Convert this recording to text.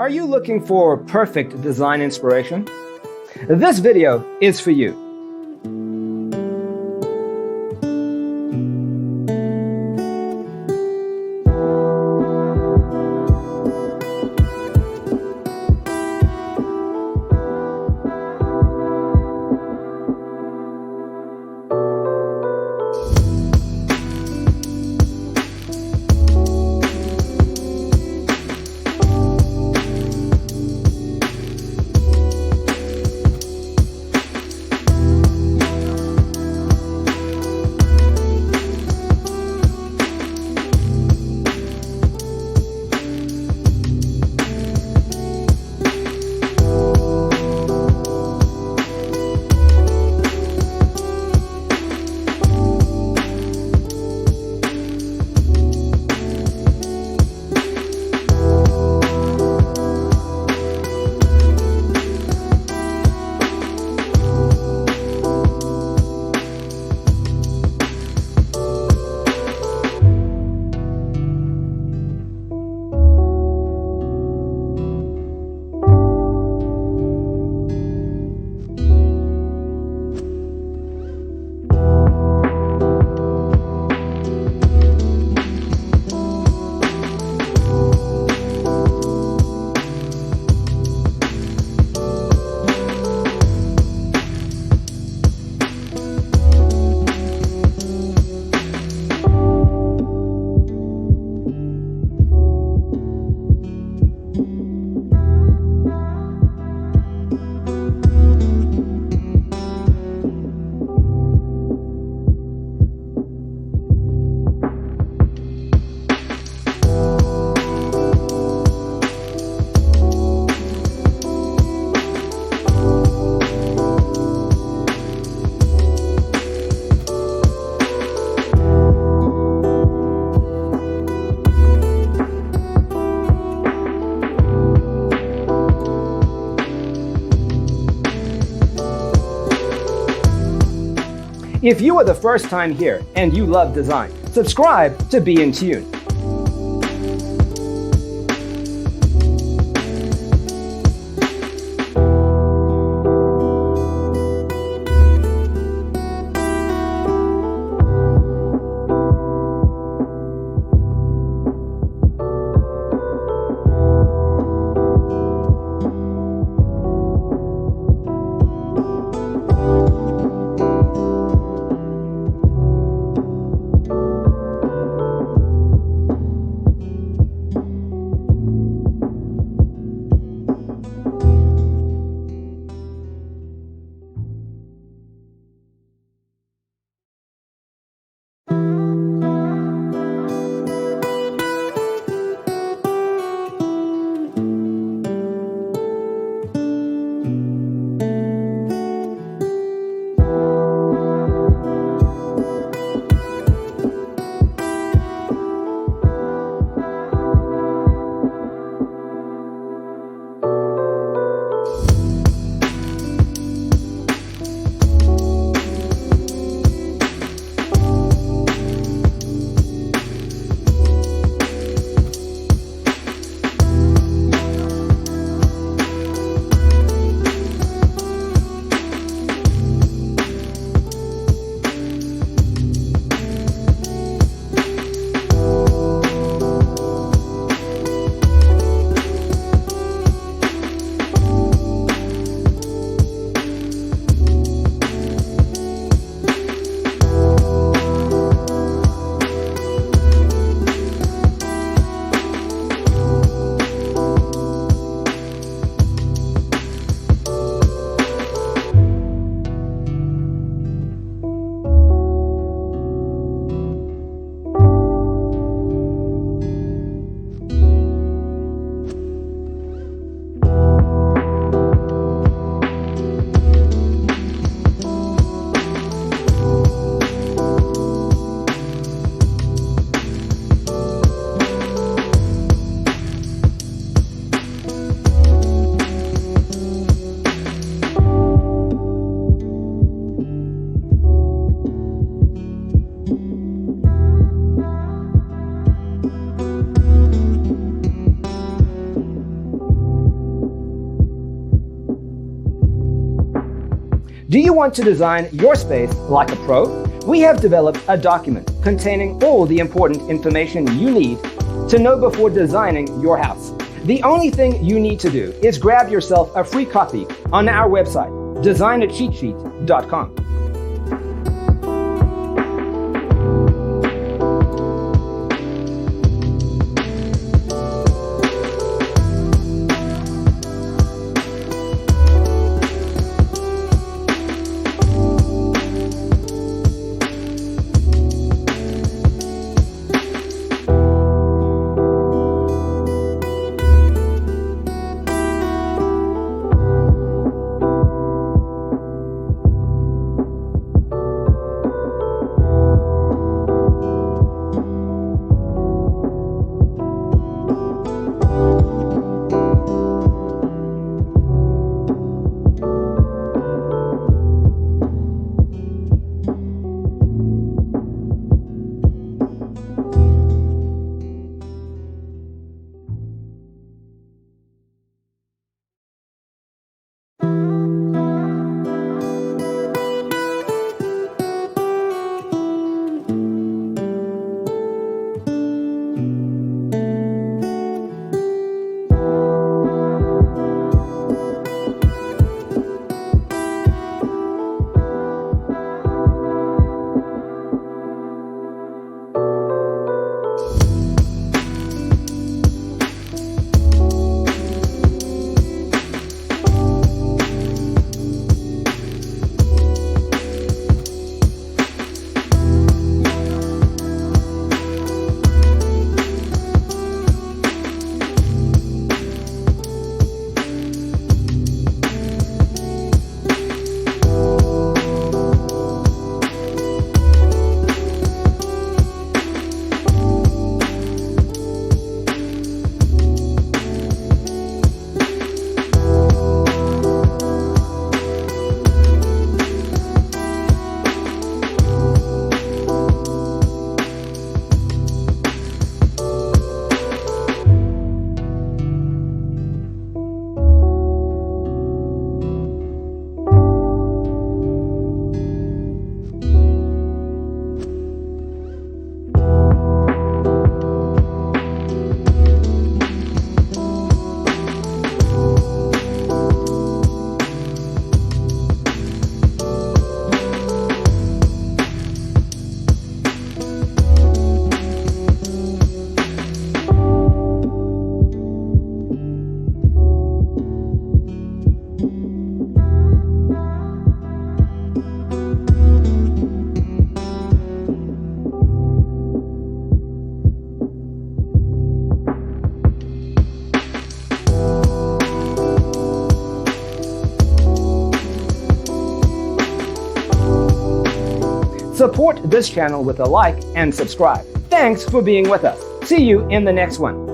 Are you looking for perfect design inspiration? This video is for you. If you are the first time here and you love design, subscribe to be in tune. Do you want to design your space like a pro? We have developed a document containing all the important information you need to know before designing your house. The only thing you need to do is grab yourself a free copy on our website, designacheatsheet.com. Support this channel with a like and subscribe. Thanks for being with us. See you in the next one.